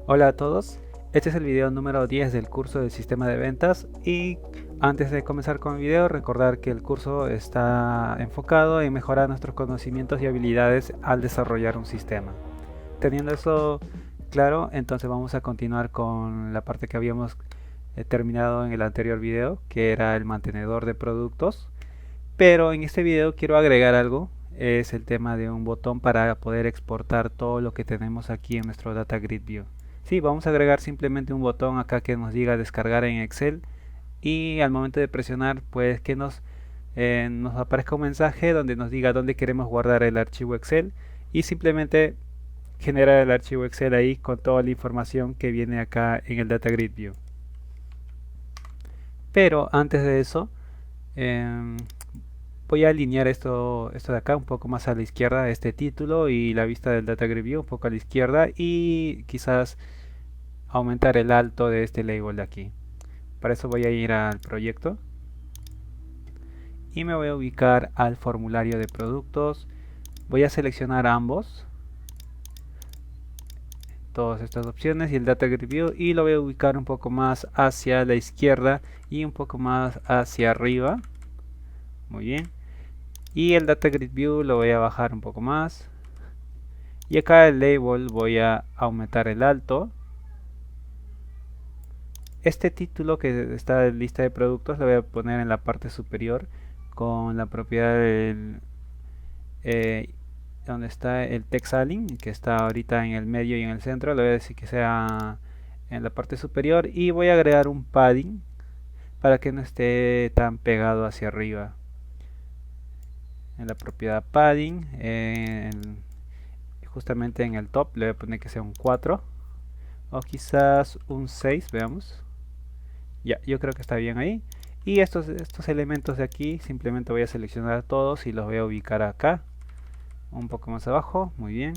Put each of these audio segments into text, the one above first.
Hola a todos, este es el video número 10 del curso del sistema de ventas y antes de comenzar con el video recordar que el curso está enfocado en mejorar nuestros conocimientos y habilidades al desarrollar un sistema. Teniendo eso claro, entonces vamos a continuar con la parte que habíamos terminado en el anterior video, que era el mantenedor de productos, pero en este video quiero agregar algo. Es el tema de un botón para poder exportar todo lo que tenemos aquí en nuestro Data Grid View. Sí, vamos a agregar simplemente un botón acá que nos diga descargar en Excel y al momento de presionar pues que nos aparezca un mensaje donde nos diga dónde queremos guardar el archivo Excel y simplemente generar el archivo Excel ahí con toda la información que viene acá en el Data Grid View. Pero antes de eso eh, voy a alinear esto de acá un poco más a la izquierda, este título y la vista del Data Grid View un poco a la izquierda y quizás aumentar el alto de este label de aquí. Para eso voy a ir al proyecto y me voy a ubicar al formulario de productos. Voy a seleccionar ambos, todas estas opciones y el Data Grid View, y lo voy a ubicar un poco más hacia la izquierda y un poco más hacia arriba. Muy bien. Y el Data Grid View lo voy a bajar un poco más. Y acá el label voy a aumentar el alto. Este título que está en lista de productos lo voy a poner en la parte superior con la propiedad del eh, donde está el text align, que está ahorita en el medio y en el centro. Le voy a decir que sea en la parte superior y voy a agregar un padding para que no esté tan pegado hacia arriba. En la propiedad padding, justamente en el top le voy a poner que sea un 4 o quizás un 6, veamos. Ya, yo creo que está bien ahí. Y estos elementos de aquí simplemente voy a seleccionar todos y los voy a ubicar acá, un poco más abajo. Muy bien.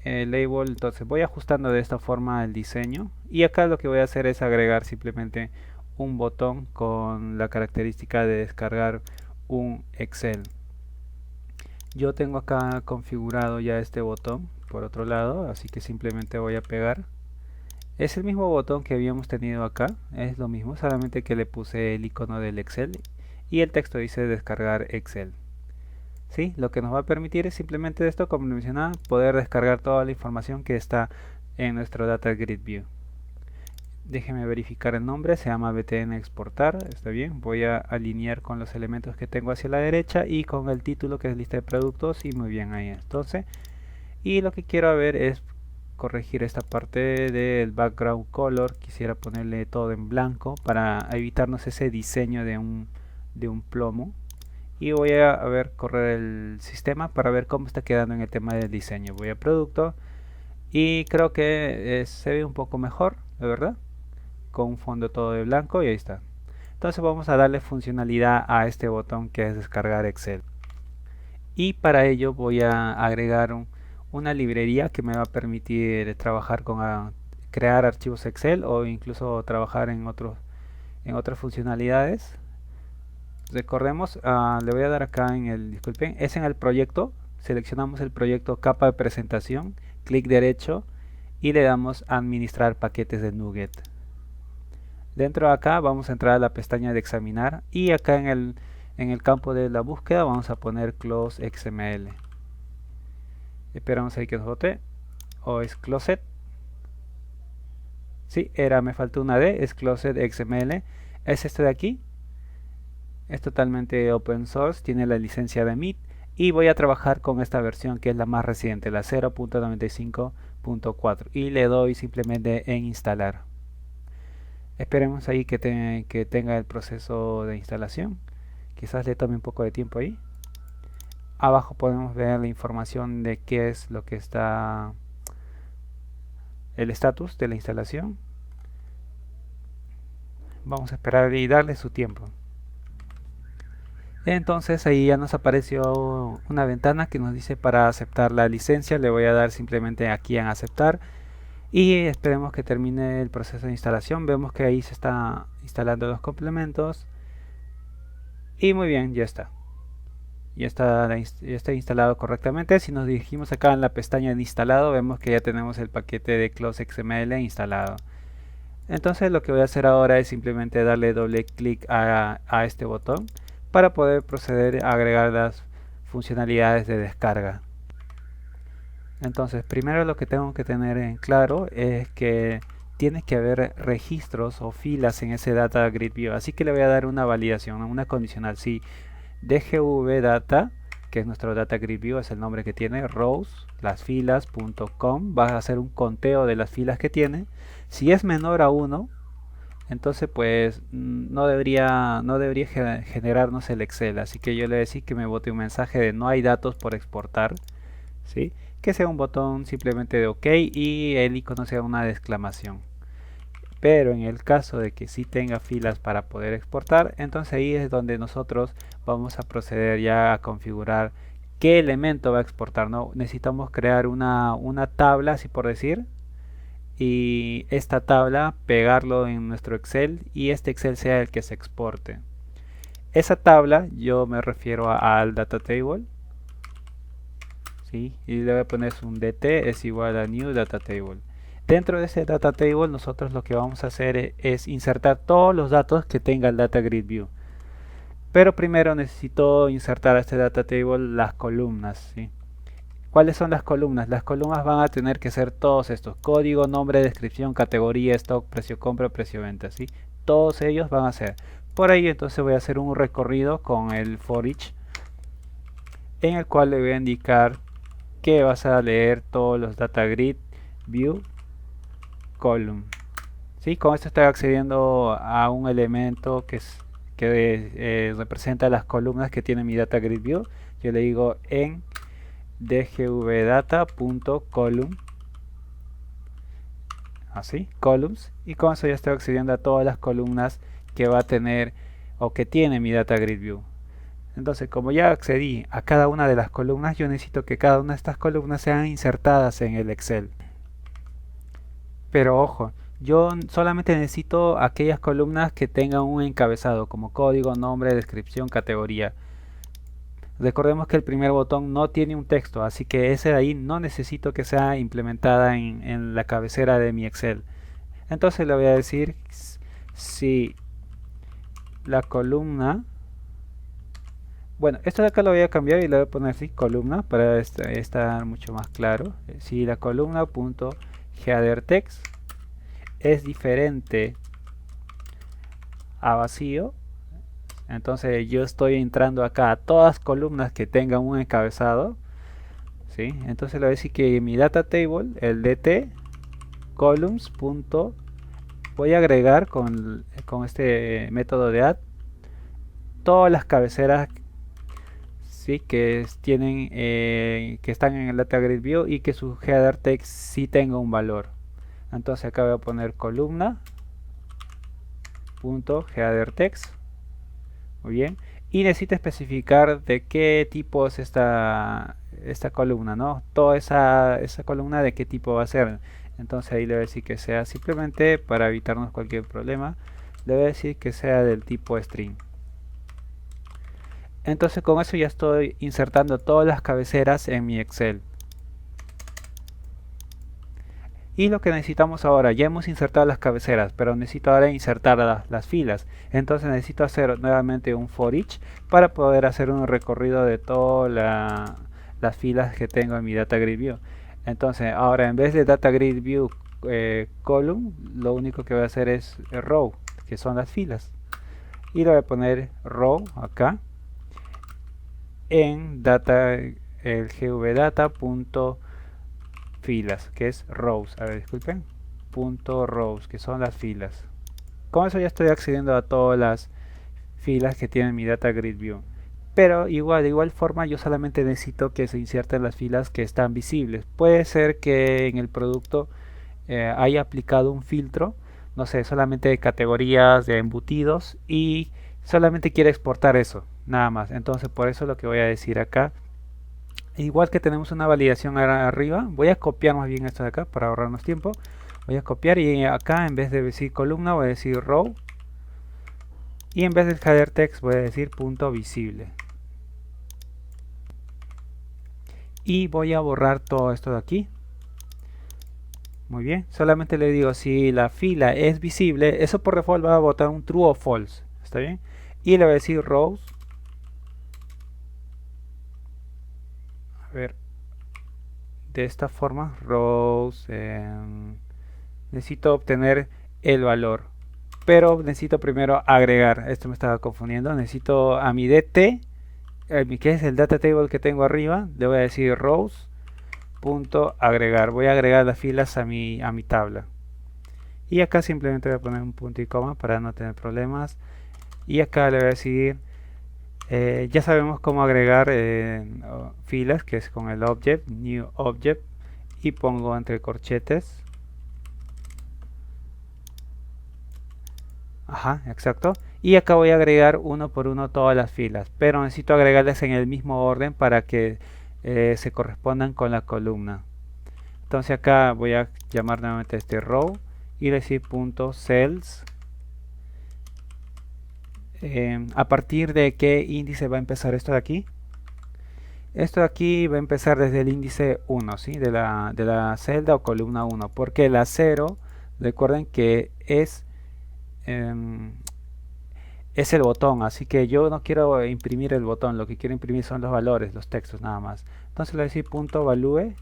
El label, entonces voy ajustando de esta forma el diseño. Y acá lo que voy a hacer es agregar simplemente un botón con la característica de descargar un Excel. Yo tengo acá configurado ya este botón por otro lado, así que simplemente voy a pegar. Es el mismo botón que habíamos tenido acá, es lo mismo, solamente que le puse el icono del Excel y el texto dice descargar Excel. ¿Sí? Lo que nos va a permitir es simplemente esto, como mencionaba, poder descargar toda la información que está en nuestro Data Grid View. Déjeme verificar el nombre, se llama BTN exportar, está bien. Voy a alinear con los elementos que tengo hacia la derecha y con el título que es lista de productos y muy bien ahí. Entonces, y lo que quiero ver es corregir esta parte del background color. Quisiera ponerle todo en blanco para evitarnos ese diseño de un plomo. Y voy a ver correr el sistema para ver cómo está quedando en el tema del diseño. Voy a producto y creo que se ve un poco mejor, la verdad, con un fondo todo de blanco y ahí está. Entonces vamos a darle funcionalidad a este botón que es descargar Excel. Y para ello voy a agregar una librería que me va a permitir trabajar con crear archivos Excel o incluso trabajar en otras funcionalidades. Recordemos, le voy a dar acá disculpen, es en el proyecto. Seleccionamos el proyecto capa de presentación, clic derecho y le damos a administrar paquetes de NuGet. Dentro de acá vamos a entrar a la pestaña de examinar y acá en el campo de la búsqueda vamos a poner close XML. Esperamos ahí que nos bote. O es closet. Sí, me faltó una D, es closet XML. Es este de aquí. Es totalmente open source, tiene la licencia de MIT y voy a trabajar con esta versión que es la más reciente, la 0.95.4 y le doy simplemente en instalar. Esperemos ahí que tenga el proceso de instalación. Quizás le tome un poco de tiempo ahí. Abajo podemos ver la información de qué es lo que está, el estatus de la instalación. Vamos a esperar y darle su tiempo. Entonces ahí ya nos apareció una ventana que nos dice para aceptar la licencia. Le voy a dar simplemente aquí en aceptar y esperemos que termine el proceso de instalación. Vemos que ahí se está instalando los complementos y muy bien, ya está. ya está instalado correctamente. Si nos dirigimos acá en la pestaña de instalado, vemos que ya tenemos el paquete de CloseXML instalado. Entonces lo que voy a hacer ahora es simplemente darle doble clic a este botón para poder proceder a agregar las funcionalidades de descarga. Entonces primero lo que tengo que tener en claro es que tiene que haber registros o filas en ese Data Grid View, así que le voy a dar una validación, una condicional. Si DGV Data, que es nuestro Data Grid View, es el nombre que tiene, rows, las filas.com, va a hacer un conteo de las filas que tiene. Si es menor a 1, entonces pues no debería generarnos el Excel, así que yo le voy a decir que me bote un mensaje de no hay datos por exportar, ¿sí? Que sea un botón simplemente de OK y el icono sea una de exclamación. Pero en el caso de que sí tenga filas para poder exportar, entonces ahí es donde nosotros vamos a proceder ya a configurar qué elemento va a exportar, ¿no? Necesitamos crear una tabla, así por decir, y esta tabla pegarlo en nuestro Excel y este Excel sea el que se exporte. Esa tabla yo me refiero al data table, ¿sí? Y le voy a poner un dt es igual a new data table. Dentro de ese data table nosotros lo que vamos a hacer es insertar todos los datos que tenga el data grid view. Pero primero necesito insertar a este data table las columnas, ¿sí? ¿Cuáles son las columnas? Las columnas van a tener que ser todos estos: código, nombre, descripción, categoría, stock, precio compra, precio venta, ¿sí? Todos ellos van a ser. Por ahí entonces voy a hacer un recorrido con el for each, en el cual le voy a indicar que vas a leer todos los data grid view column, ¿sí? Con esto estoy accediendo a un elemento que representa las columnas que tiene mi data grid view. Yo le digo en dgvdata.column, así, columns, y con eso ya estoy accediendo a todas las columnas que va a tener o que tiene mi data grid view. Entonces, como ya accedí a cada una de las columnas, yo necesito que cada una de estas columnas sean insertadas en el Excel. Pero ojo, yo solamente necesito aquellas columnas que tengan un encabezado, como código, nombre, descripción, categoría. Recordemos que el primer botón no tiene un texto, así que ese de ahí no necesito que sea implementada en la cabecera de mi Excel. Entonces le voy a decir si la columna... Bueno, esto de acá lo voy a cambiar y le voy a poner así, columna, para estar mucho más claro. Si la columna.headerText es diferente a vacío, entonces yo estoy entrando acá a todas columnas que tengan un encabezado, ¿sí? Entonces le voy a decir que mi data table, el dt columns. Voy a agregar con este método de add todas las cabeceras, ¿sí? Que tienen que están en el data grid view y que su header text sí tenga un valor. Entonces acá voy a poner columna.headerText. Muy bien. Y necesito especificar de qué tipo es esta columna, ¿no? Toda esa columna de qué tipo va a ser. Entonces ahí le voy a decir que sea, simplemente para evitarnos cualquier problema, le voy a decir que sea del tipo string. Entonces con eso ya estoy insertando todas las cabeceras en mi Excel. Y lo que necesitamos ahora, ya hemos insertado las cabeceras, pero necesito ahora insertar las filas. Entonces necesito hacer nuevamente un for each para poder hacer un recorrido de todas las filas que tengo en mi data grid view. Entonces ahora, en vez de data grid view column, lo único que voy a hacer es row, que son las filas. Y le voy a poner row acá en data, el gvdata.filas, que es rows, a ver, disculpen, punto rows, que son las filas. Con eso ya estoy accediendo a todas las filas que tiene mi data grid view. Pero de igual forma yo solamente necesito que se inserten las filas que están visibles. Puede ser que en el producto haya aplicado un filtro, no sé, solamente de categorías, de embutidos, y solamente quiere exportar eso, nada más. Entonces por eso lo que voy a decir acá, igual que tenemos una validación arriba, voy a copiar más bien esto de acá para ahorrarnos tiempo. Voy a copiar y acá, en vez de decir columna, voy a decir row, y en vez del header text voy a decir punto visible. y voy a borrar todo esto de aquí. Muy bien, solamente le digo si la fila es visible, eso por default va a botar un true o false, ¿está bien? Y le voy a decir rows, a ver, de esta forma, rows, necesito obtener el valor, pero necesito primero agregar, esto me estaba confundiendo, necesito a mi DT, que es el data table que tengo arriba, le voy a decir rows, punto agregar, voy a agregar las filas a mi tabla. Y acá simplemente voy a poner un punto y coma para no tener problemas. Y acá le voy a decir, ya sabemos cómo agregar filas, que es con el object, new object, y pongo entre corchetes. Ajá, exacto. Y acá voy a agregar uno por uno todas las filas, pero necesito agregarlas en el mismo orden para que se correspondan con la columna. Entonces acá voy a llamar nuevamente este row y decir punto cells. ¿A partir de qué índice va a empezar esto de aquí? Esto de aquí va a empezar desde el índice 1, ¿sí? de la celda o columna 1, porque la 0, recuerden que es el botón, así que yo no quiero imprimir el botón, lo que quiero imprimir son los valores, los textos nada más. Entonces le voy a decir punto value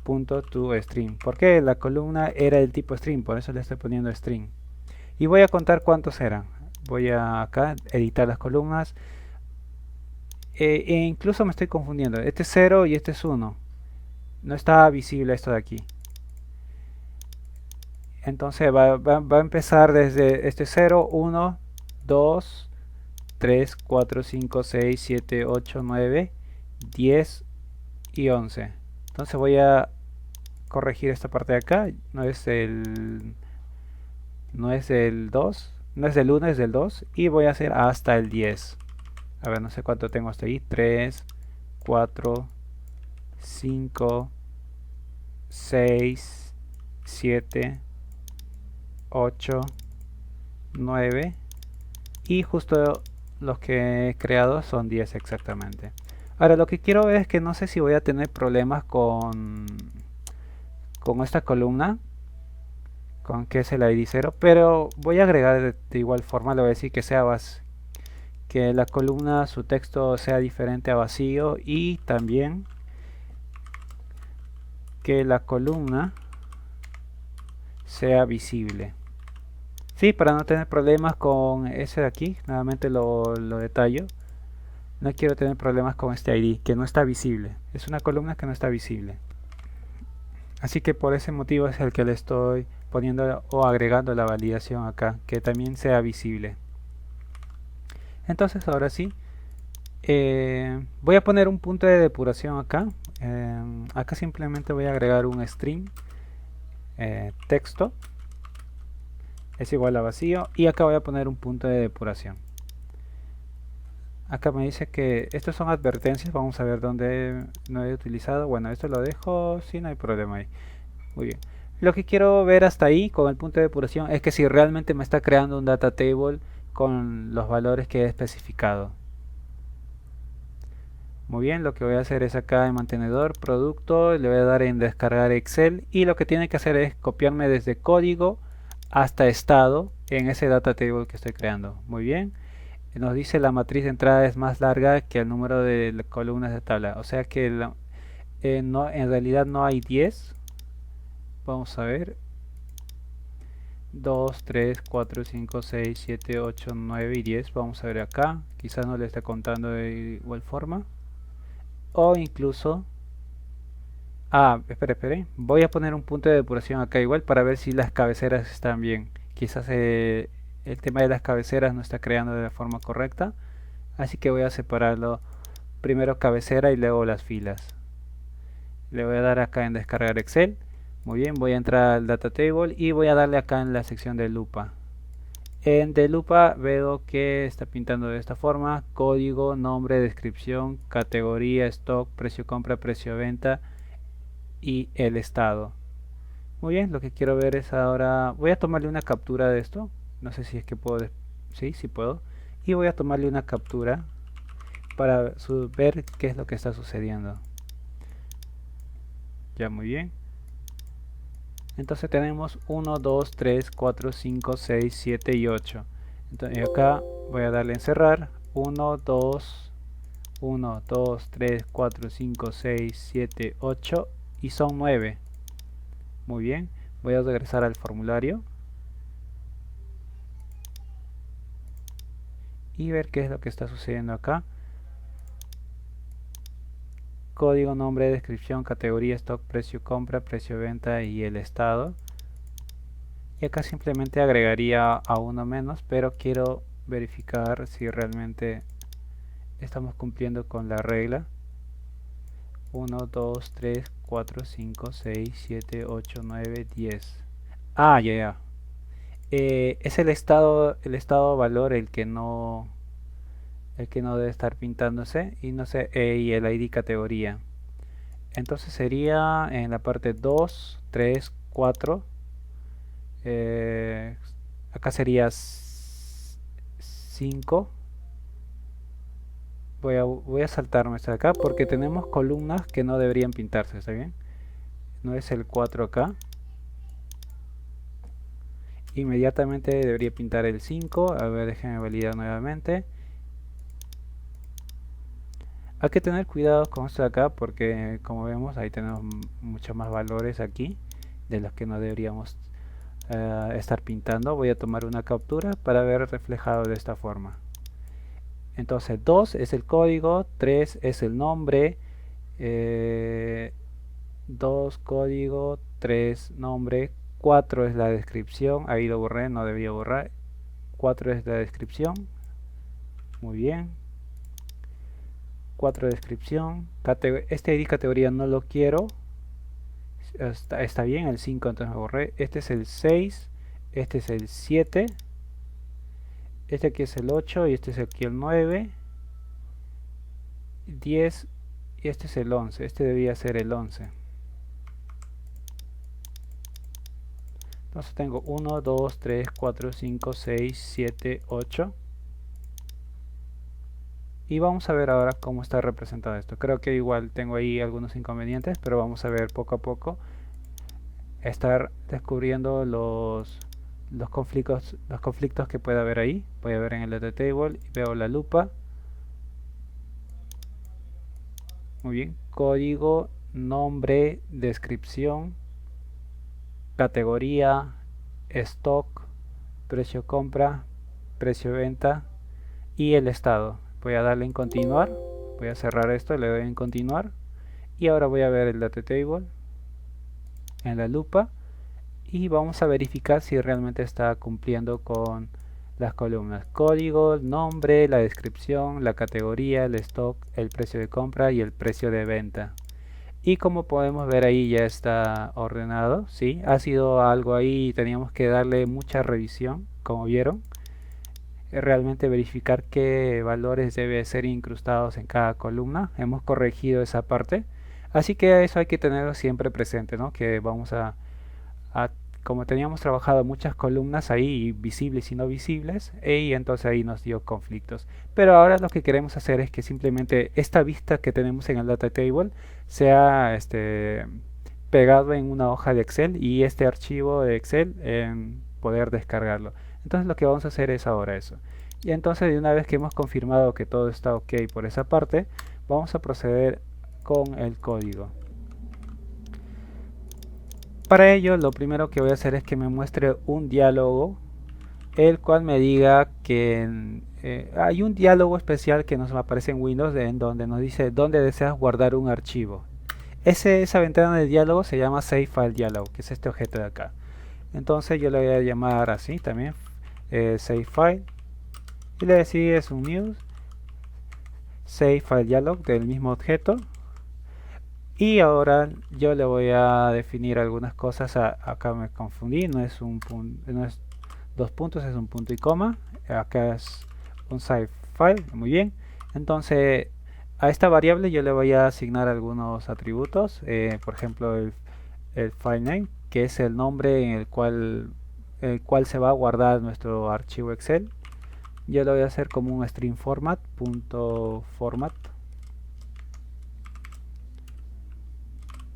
punto to string, porque la columna era del tipo string, por eso le estoy poniendo string. Y voy a contar cuántos eran. Voy a acá editar las columnas. E incluso me estoy confundiendo. Este es 0 y este es 1. No está visible esto de aquí. Entonces va a empezar desde este 0, 1, 2, 3, 4, 5, 6, 7, 8, 9, 10 y 11. Entonces voy a corregir esta parte de acá. No es el 2, no es del 1, es del 2. Y voy a hacer hasta el 10. A ver, no sé cuánto tengo hasta ahí. 3, 4, 5, 6, 7, 8, 9. Y justo los que he creado son 10 exactamente. Ahora lo que quiero ver es que no sé si voy a tener problemas con esta columna, con que es el ID 0, pero voy a agregar de igual forma, le voy a decir que sea que la columna, su texto sea diferente a vacío, y también que la columna sea visible. Sí, para no tener problemas con ese de aquí, nuevamente lo detallo. No quiero tener problemas con este ID, que no está visible. Es una columna que no está visible. Así que por ese motivo es el que le estoy poniendo o agregando la validación acá, que también sea visible. Entonces ahora sí, voy a poner un punto de depuración acá. Acá simplemente voy a agregar un string texto es igual a vacío, y acá voy a poner un punto de depuración. Acá me dice que estos son advertencias. Vamos a ver dónde no he utilizado. Bueno, esto lo dejo, sí, no hay problema ahí. Muy bien. Lo que quiero ver hasta ahí con el punto de depuración es que si realmente me está creando un data table con los valores que he especificado. Muy bien, lo que voy a hacer es acá en mantenedor, producto, le voy a dar en descargar Excel, y lo que tiene que hacer es copiarme desde código hasta estado en ese data table que estoy creando. Muy bien. Nos dice la matriz de entrada es más larga que el número de columnas de tabla, o sea que no, en realidad no hay 10. Vamos a ver, 2, 3, 4, 5, 6, 7, 8, 9 y 10. Vamos a ver acá, quizás no le esté contando de igual forma, o incluso espere, voy a poner un punto de depuración acá igual para ver si las cabeceras están bien. Quizás el tema de las cabeceras no está creando de la forma correcta, así que voy a separarlo, primero cabecera y luego las filas. Le voy a dar acá en descargar Excel. Muy bien, voy a entrar al data table y voy a darle acá en la sección de lupa. En de lupa veo que está pintando de esta forma: código, nombre, descripción, categoría, stock, precio compra, precio venta y el estado. Muy bien, lo que quiero ver es ahora, voy a tomarle una captura de esto. No sé si es que puedo, sí puedo. Y voy a tomarle una captura para ver qué es lo que está sucediendo. Ya, muy bien. Entonces tenemos 1, 2, 3, 4, 5, 6, 7 y 8. Entonces acá voy a darle en cerrar. 1, 2, 1, 2, 3, 4, 5, 6, 7, 8 y son 9. Muy bien. Voy a regresar al formulario y ver qué es lo que está sucediendo acá. Código, nombre, descripción, categoría, stock, precio, compra, precio, venta y el estado. Y acá simplemente agregaría a uno menos, pero quiero verificar si realmente estamos cumpliendo con la regla. 1, 2, 3, 4, 5, 6, 7, 8, 9, 10. Ah, ya, ya. Es el estado valor el que no debe estar pintándose y no sé, y el ID categoría. Entonces sería en la parte 2, 3, 4. eh, Acá sería 5. Voy a saltarme hasta acá porque tenemos columnas que no deberían pintarse, ¿está bien? No es el 4 acá. Inmediatamente debería pintar el 5. A ver, déjenme validar nuevamente. Hay que tener cuidado con esto de acá porque como vemos ahí tenemos muchos más valores aquí de los que no deberíamos estar pintando. Voy a tomar una captura para ver reflejado de esta forma. Entonces 2 es el código, 3 es el nombre, 2 código, 3 nombre, 4 es la descripción, ahí lo borré, no debía borrar, 4 es la descripción, muy bien, 4 descripción, este ID categoría no lo quiero, está bien, el 5 entonces me borré, este es el 6, este es el 7, este aquí es el 8 y este es aquí el 9, 10 y este es el 11, este debía ser el 11. Entonces tengo 1, 2, 3, 4, 5, 6, 7, 8. Y vamos a ver ahora cómo está representado esto. Creo que igual tengo ahí algunos inconvenientes, pero vamos a ver poco a poco. Estar descubriendo los conflictos que puede haber ahí. Voy a ver en el data table y veo la lupa. Muy bien. Código, nombre, descripción, categoría, stock, precio compra, precio venta y el estado. Voy a darle en continuar, voy a cerrar esto, le doy en continuar y ahora voy a ver el data table en la lupa y vamos a verificar si realmente está cumpliendo con las columnas: código, nombre, la descripción, la categoría, el stock, el precio de compra y el precio de venta. Y como podemos ver ahí ya está ordenado, ¿sí? Ha sido algo ahí, teníamos que darle mucha revisión, como vieron. Realmente verificar qué valores debe ser incrustados en cada columna. Hemos corregido esa parte. Así que eso hay que tenerlo siempre presente, ¿no? Que vamos a como teníamos trabajado muchas columnas ahí, visibles y no visibles, y entonces ahí nos dio conflictos. Pero ahora lo que queremos hacer es que simplemente esta vista que tenemos en el data table sea pegado en una hoja de Excel y este archivo de Excel en poder descargarlo. Entonces lo que vamos a hacer es ahora eso. Y entonces de una vez que hemos confirmado que todo está ok por esa parte, vamos a proceder con el código. Para ello lo primero que voy a hacer es que me muestre un diálogo el cual me diga que hay un diálogo especial que nos aparece en Windows en donde nos dice dónde deseas guardar un archivo. Esa ventana de diálogo se llama Save File Dialog, que es este objeto de acá. Entonces yo le voy a llamar así también, Save File, y le decía es un new Save File Dialog del mismo objeto. Y ahora yo le voy a definir algunas cosas. Acá me confundí, no es no es dos puntos, es un punto y coma. Acá es un save file, muy bien. Entonces a esta variable yo le voy a asignar algunos atributos, por ejemplo el file name, que es el nombre en el cual se va a guardar nuestro archivo Excel. Yo lo voy a hacer como un string format, punto format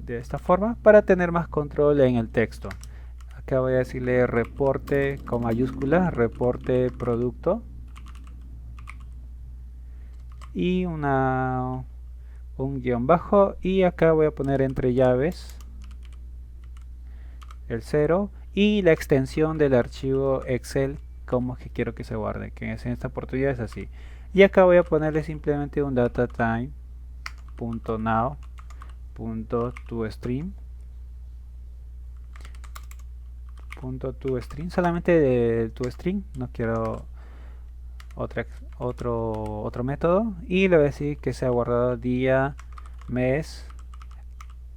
de esta forma para tener más control en el texto. Acá voy a decirle reporte con mayúsculas, reporte producto, y un guión bajo, y acá voy a poner entre llaves el 0 y la extensión del archivo Excel como que quiero que se guarde, que en esta oportunidad es así. Y acá voy a ponerle simplemente un datatime.now.toString, solamente de toString, no quiero otro método, y le voy a decir que sea guardado día, mes,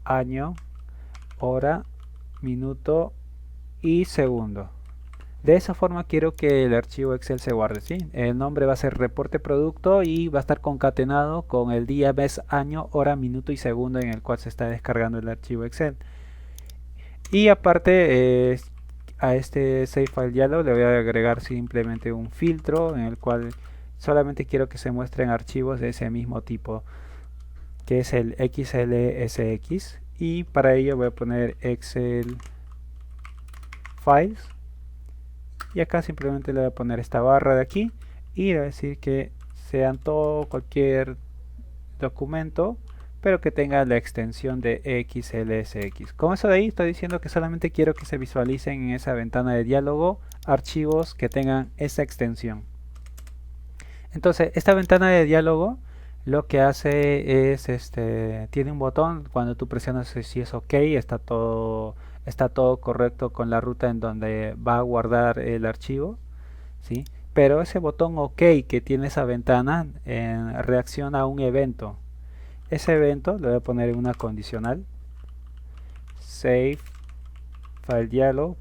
año, hora, minuto y segundo. De esa forma quiero que el archivo Excel se guarde, ¿sí? El nombre va a ser reporte producto y va a estar concatenado con el día, mes, año, hora, minuto y segundo en el cual se está descargando el archivo Excel. Y aparte a este Save File Dialog le voy a agregar simplemente un filtro en el cual solamente quiero que se muestren archivos de ese mismo tipo, que es el XLSX, y para ello voy a poner Excel Files, y acá simplemente le voy a poner esta barra de aquí y le voy a decir que sean cualquier documento, pero que tenga la extensión de XLSX. Con eso de ahí estoy diciendo que solamente quiero que se visualicen en esa ventana de diálogo archivos que tengan esa extensión. Entonces esta ventana de diálogo lo que hace es, tiene un botón. Cuando tú presionas si es OK, está todo correcto con la ruta en donde va a guardar el archivo, ¿sí? Pero ese botón OK que tiene esa ventana reacciona a un evento. Ese evento le voy a poner una condicional, save file dialog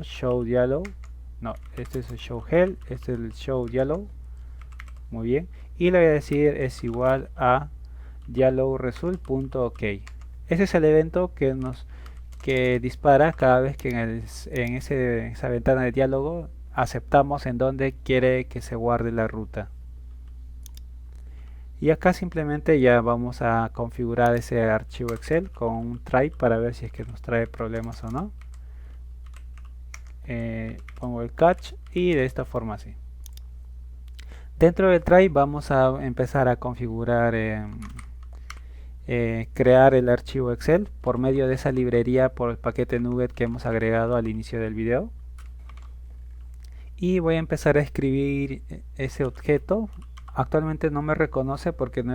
.show dialog. No, este es el show help, este es el show dialog. Muy bien, y le voy a decir es igual a dialogresult.ok. Ese es el evento que dispara cada vez que en esa ventana de diálogo aceptamos en donde quiere que se guarde la ruta. Y acá simplemente ya vamos a configurar ese archivo Excel con un try para ver si es que nos trae problemas o no. Pongo el catch y de esta forma así. Dentro del try vamos a empezar a configurar, crear el archivo Excel por medio de esa librería por el paquete NuGet que hemos agregado al inicio del video. Y voy a empezar a escribir ese objeto. Actualmente no me reconoce porque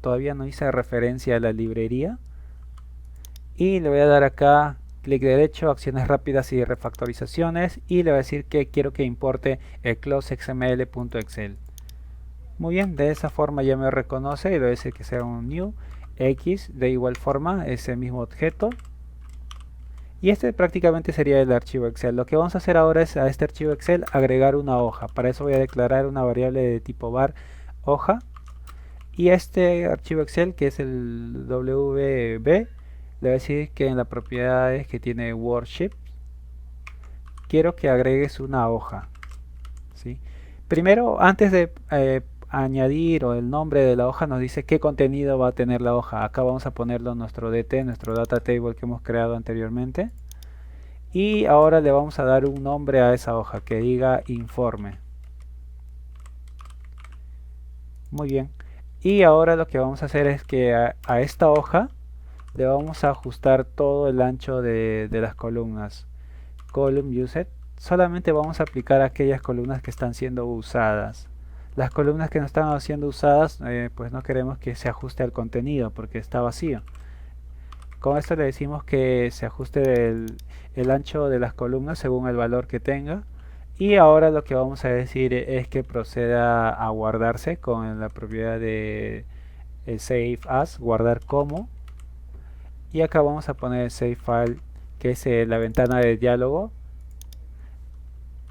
todavía no hice referencia a la librería. Y le voy a dar acá clic derecho, acciones rápidas y refactorizaciones, y le voy a decir que quiero que importe el closexml.excel. Muy bien, de esa forma ya me reconoce y le voy a decir que sea un new x, de igual forma ese mismo objeto. Y este prácticamente sería el archivo Excel. Lo que vamos a hacer ahora es a este archivo Excel agregar una hoja. Para eso voy a declarar una variable de tipo var hoja. Y este archivo Excel, que es el wb, le voy a decir que en las propiedades que tiene worksheet quiero que agregues una hoja, ¿sí? Primero, antes de añadir o el nombre de la hoja, nos dice qué contenido va a tener la hoja. Acá vamos a ponerlo nuestro DT, nuestro data table que hemos creado anteriormente. Y ahora le vamos a dar un nombre a esa hoja que diga informe. Muy bien. Y ahora lo que vamos a hacer es que a esta hoja le vamos a ajustar todo el ancho de las columnas. Column used. Solamente vamos a aplicar aquellas columnas que están siendo usadas. Las columnas que no están siendo usadas, pues no queremos que se ajuste al contenido porque está vacío. Con esto le decimos que se ajuste el ancho de las columnas según el valor que tenga. Y ahora lo que vamos a decir es que proceda a guardarse con la propiedad de save as, guardar como. Y acá vamos a poner save file, que es la ventana de diálogo,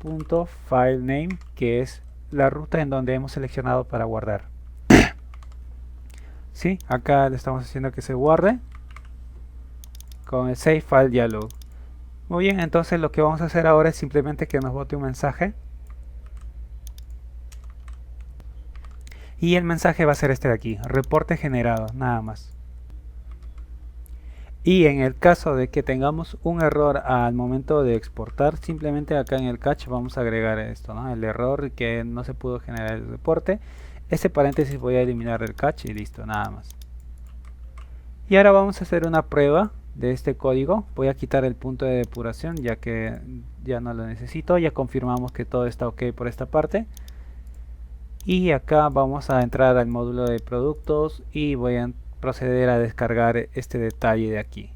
.file name, que es la ruta en donde hemos seleccionado para guardar. Sí, acá le estamos haciendo que se guarde con el save file dialog. Muy bien, entonces lo que vamos a hacer ahora es simplemente que nos bote un mensaje. Y el mensaje va a ser este de aquí, reporte generado, nada más. Y en el caso de que tengamos un error al momento de exportar, simplemente acá en el catch vamos a agregar esto, ¿no? El error que no se pudo generar el reporte. Ese paréntesis voy a eliminar el catch y listo, nada más. Y ahora vamos a hacer una prueba de este código. Voy a quitar el punto de depuración ya que ya no lo necesito. Ya confirmamos que todo está ok por esta parte. Y acá vamos a entrar al módulo de productos y voy a proceder a descargar este detalle de aquí.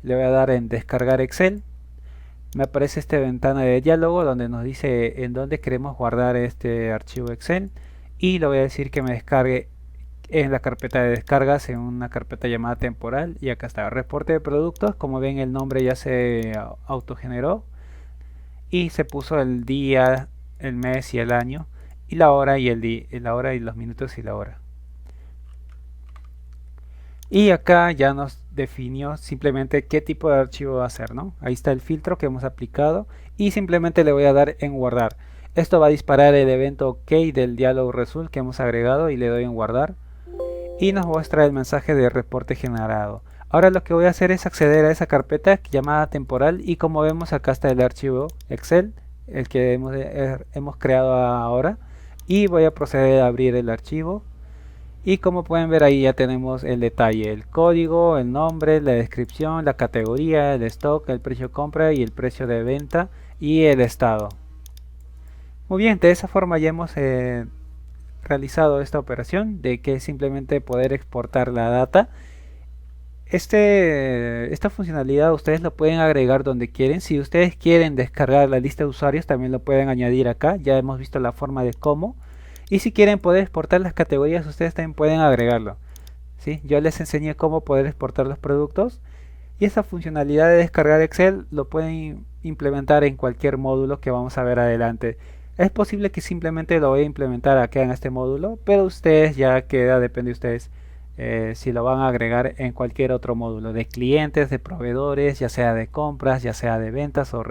Le voy a dar en descargar Excel. Me aparece esta ventana de diálogo donde nos dice en dónde queremos guardar este archivo Excel, y le voy a decir que me descargue en la carpeta de descargas, en una carpeta llamada temporal. Y acá está, reporte de productos. Como ven, el nombre ya se autogeneró y se puso el día, el mes y el año, y la hora y el día, la hora y los minutos y la hora. Y acá ya nos definió simplemente qué tipo de archivo va a ser, ¿no? Ahí está el filtro que hemos aplicado y simplemente le voy a dar en guardar. Esto va a disparar el evento OK del dialog result que hemos agregado y le doy en guardar. Y nos muestra el mensaje de reporte generado. Ahora lo que voy a hacer es acceder a esa carpeta llamada temporal, y como vemos acá está el archivo Excel, el que hemos creado ahora, y voy a proceder a abrir el archivo. Y como pueden ver, ahí ya tenemos el detalle, el código, el nombre, la descripción, la categoría, el stock, el precio de compra y el precio de venta y el estado. Muy bien, de esa forma ya hemos realizado esta operación de que simplemente poder exportar la data. Esta funcionalidad ustedes lo pueden agregar donde quieren. Si ustedes quieren descargar la lista de usuarios, también lo pueden añadir acá. Ya hemos visto la forma de cómo. Y si quieren poder exportar las categorías, ustedes también pueden agregarlo. ¿Sí? Yo les enseñé cómo poder exportar los productos. Y esa funcionalidad de descargar Excel lo pueden implementar en cualquier módulo que vamos a ver adelante. Es posible que simplemente lo voy a implementar acá en este módulo, pero ustedes ya queda, depende de ustedes si lo van a agregar en cualquier otro módulo de clientes, de proveedores, ya sea de compras, ya sea de ventas o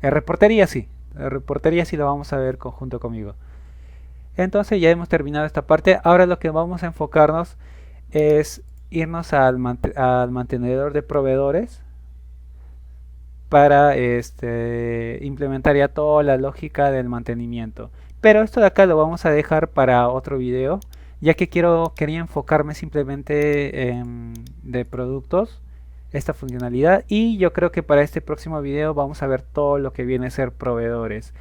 reportería. Sí, reportería sí lo vamos a ver conjunto conmigo. Entonces ya hemos terminado esta parte. Ahora lo que vamos a enfocarnos es irnos al mantenedor de proveedores para implementar ya toda la lógica del mantenimiento. Pero esto de acá lo vamos a dejar para otro video, ya que quería enfocarme simplemente de productos, esta funcionalidad, y yo creo que para este próximo video vamos a ver todo lo que viene a ser proveedores.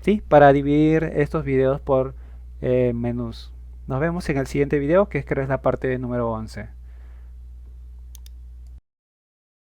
¿Sí? Para dividir estos videos por menús. Nos vemos en el siguiente video, que creo es la parte número 11.